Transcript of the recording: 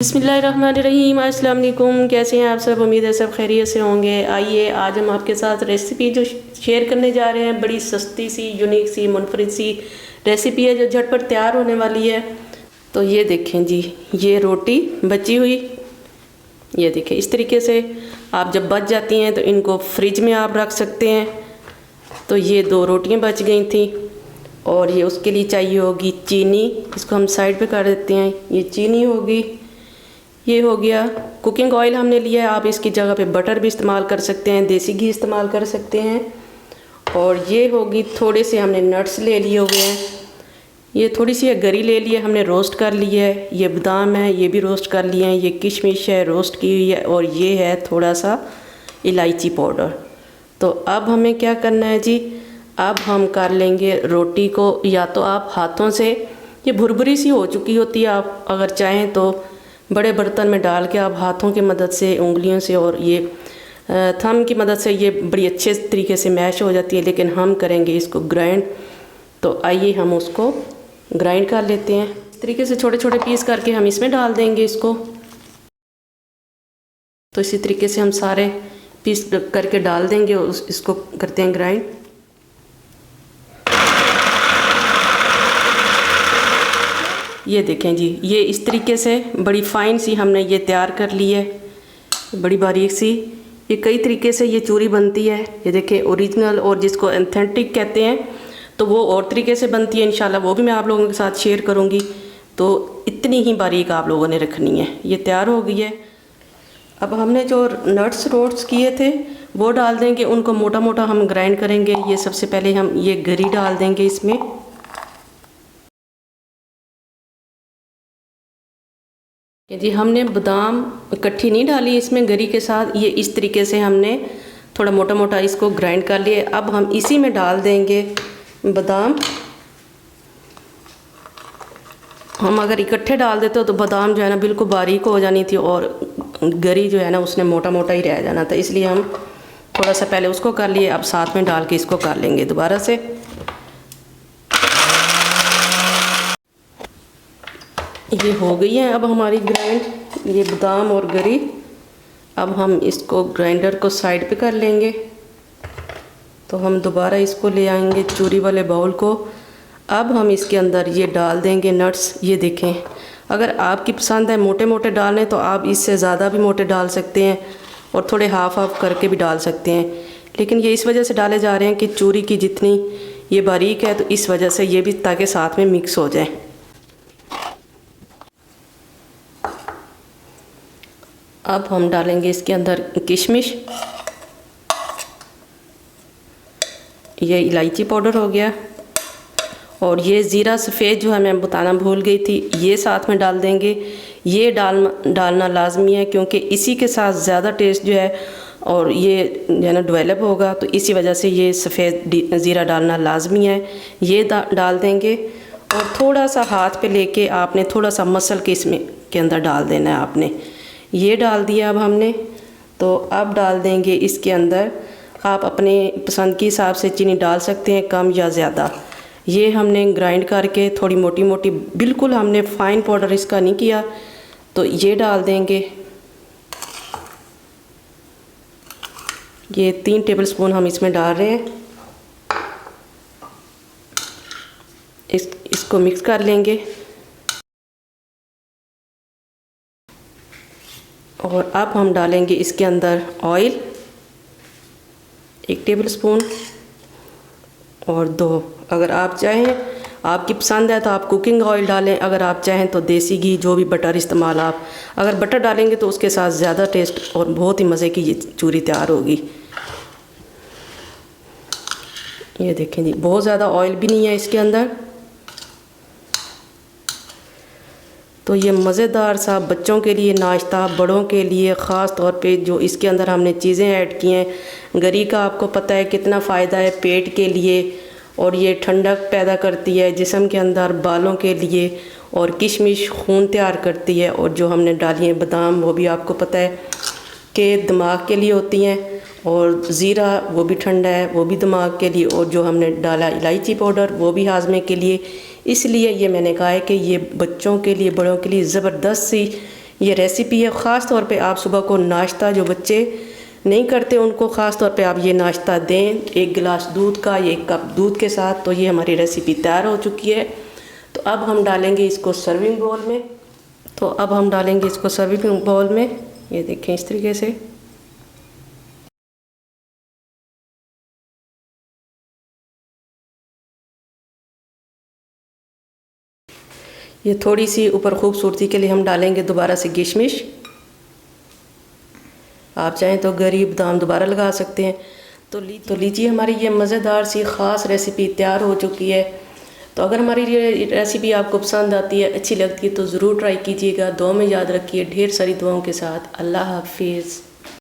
बिस्मिल्लाहिर्रहमानिर्रहीम। अस्सलाम वालेकुम। कैसे हैं आप सब? उम्मीद है सब खैरियत से होंगे। आइए आज हम आपके साथ रेसिपी जो शेयर करने जा रहे हैं, बड़ी सस्ती सी, यूनिक सी, मुनफरिद सी रेसिपी है जो झटपट तैयार होने वाली है। तो ये देखें जी, ये रोटी बची हुई, ये देखें इस तरीके से आप जब बच जाती हैं तो इनको फ्रिज में आप रख सकते हैं। तो ये 2 रोटियां बच गई थी और ये उसके लिए चाहिए होगी चीनी। इसको हम साइड पे कर देते हैं। ये चीनी होगी, ये हो गया कुकिंग ऑयल हमने लिया है। आप इसकी जगह पे बटर भी इस्तेमाल कर सकते हैं, देसी घी इस्तेमाल कर सकते हैं। और ये होगी थोड़े से हमने नट्स ले लिए हुए हैं। ये थोड़ी सी गरी ले ली है, हमने रोस्ट कर लिया है। ये बादाम है, ये भी रोस्ट कर लिए हैं। ये किशमिश है, रोस्ट की हुई है। और ये है थोड़ा सा इलायची पाउडर। तो अब हमें क्या करना है जी, अब हम कर लेंगे रोटी को, या तो आप हाथों से, ये भुरभुरी सी हो चुकी होती है, आप अगर चाहें तो बड़े बर्तन में डाल के आप हाथों की मदद से, उंगलियों से और ये थंब की मदद से ये बड़ी अच्छे तरीके से मैश हो जाती है। लेकिन हम करेंगे इसको ग्राइंड। तो आइए हम उसको ग्राइंड कर लेते हैं। इस तरीके से छोटे छोटे पीस करके हम इसमें डाल देंगे इसको। तो इसी तरीके से हम सारे पीस करके डाल देंगे और इसको करते हैं ग्राइंड। ये देखें जी, ये इस तरीके से बड़ी फ़ाइन सी हमने ये तैयार कर ली है, बड़ी बारीक सी। ये कई तरीके से ये चूरी बनती है। ये देखें ओरिजिनल और जिसको ऑथेंटिक कहते हैं, तो वो और तरीके से बनती है। इंशाल्लाह वो भी मैं आप लोगों के साथ शेयर करूँगी। तो इतनी ही बारीक आप लोगों ने रखनी है। ये तैयार हो गई है। अब हमने जो नट्स रोस्ट किए थे वो डाल देंगे, उनको मोटा मोटा हम ग्राइंड करेंगे। ये सबसे पहले हम ये गरी डाल देंगे इसमें। जी हमने बादाम इकट्ठी नहीं डाली इसमें गरी के साथ, ये इस तरीके से हमने थोड़ा मोटा मोटा इसको ग्राइंड कर लिए। अब हम इसी में डाल देंगे बादाम। हम अगर इकट्ठे डाल देते तो बादाम जो है ना बिल्कुल बारीक हो जानी थी और गरी जो है ना उसने मोटा मोटा ही रह जाना था। इसलिए हम थोड़ा सा पहले उसको कर लिए, अब साथ में डाल के इसको कर लेंगे दोबारा से। ये हो गई है अब हमारी ग्राइंड, ये बादाम और गरी। अब हम इसको ग्राइंडर को साइड पे कर लेंगे। तो हम दोबारा इसको ले आएंगे चूरी वाले बाउल को। अब हम इसके अंदर ये डाल देंगे नट्स। ये देखें, अगर आपकी पसंद है मोटे मोटे डालने तो आप इससे ज़्यादा भी मोटे डाल सकते हैं और थोड़े हाफ हाफ करके भी डाल सकते हैं। लेकिन ये इस वजह से डाले जा रहे हैं कि चूरी की जितनी ये बारीक है, तो इस वजह से ये भी ताकि साथ में मिक्स हो जाए। अब हम डालेंगे इसके अंदर किशमिश, ये इलायची पाउडर हो गया, और ये ज़ीरा सफ़ेद जो है मैं बताना भूल गई थी, ये साथ में डाल देंगे। ये डालना लाजमी है क्योंकि इसी के साथ ज़्यादा टेस्ट जो है और ये जो है ना डेवलप होगा। तो इसी वजह से ये सफ़ेद ज़ीरा डालना लाजमी है। ये डाल देंगे और थोड़ा सा हाथ पे लेके आपने थोड़ा सा मसल के इसमें के अंदर डाल देना है आपने। ये डाल दिया अब हमने। तो अब डाल देंगे इसके अंदर, आप अपने पसंद के हिसाब से चीनी डाल सकते हैं, कम या ज़्यादा। ये हमने ग्राइंड करके थोड़ी मोटी मोटी, बिल्कुल हमने फ़ाइन पाउडर इसका नहीं किया। तो ये डाल देंगे। ये 3 टेबलस्पून हम इसमें डाल रहे हैं। इसको मिक्स कर लेंगे। और अब हम डालेंगे इसके अंदर ऑयल 1 टेबलस्पून और 2, अगर आप चाहें, आपकी पसंद है तो आप कुकिंग ऑयल डालें, अगर आप चाहें तो देसी घी, जो भी बटर इस्तेमाल आप अगर बटर डालेंगे तो उसके साथ ज़्यादा टेस्ट और बहुत ही मज़े की ये चूरी तैयार होगी। ये देखें जी, बहुत ज़्यादा ऑयल भी नहीं है इसके अंदर। तो ये मज़ेदार सा बच्चों के लिए नाश्ता, बड़ों के लिए ख़ास तौर पे जो इसके अंदर हमने चीज़ें ऐड की हैं। गरी का आपको पता है कितना फ़ायदा है पेट के लिए, और ये ठंडक पैदा करती है जिस्म के अंदर, बालों के लिए। और किशमिश खून तैयार करती है, और जो हमने डाली है बादाम वो भी आपको पता है कि दिमाग के लिए होती हैं। और ज़ीरा वो भी ठंडा है, वो भी दिमाग के लिए। और जो हमने डाला इलायची पाउडर वो भी हाजमे के लिए। इसलिए ये मैंने कहा है कि ये बच्चों के लिए, बड़ों के लिए ज़बरदस्त सी ये रेसिपी है, ख़ास तौर पे आप सुबह को नाश्ता, जो बच्चे नहीं करते उनको ख़ास तौर पे आप ये नाश्ता दें, 1 गिलास दूध का, 1 कप दूध के साथ। तो ये हमारी रेसिपी तैयार हो चुकी है। तो अब हम डालेंगे इसको सर्विंग बाउल में। ये देखें इस तरीके से। ये थोड़ी सी ऊपर खूबसूरती के लिए हम डालेंगे दोबारा से किशमिश। आप चाहें तो गरी बादाम दोबारा लगा सकते हैं। तो लीजिए हमारी ये मज़ेदार सी ख़ास रेसिपी तैयार हो चुकी है। तो अगर हमारी ये रेसिपी आपको पसंद आती है, अच्छी लगती है, तो ज़रूर ट्राई कीजिएगा। दुआ में याद रखिए। ढेर सारी दुआओं के साथ। अल्लाह हाफिज़।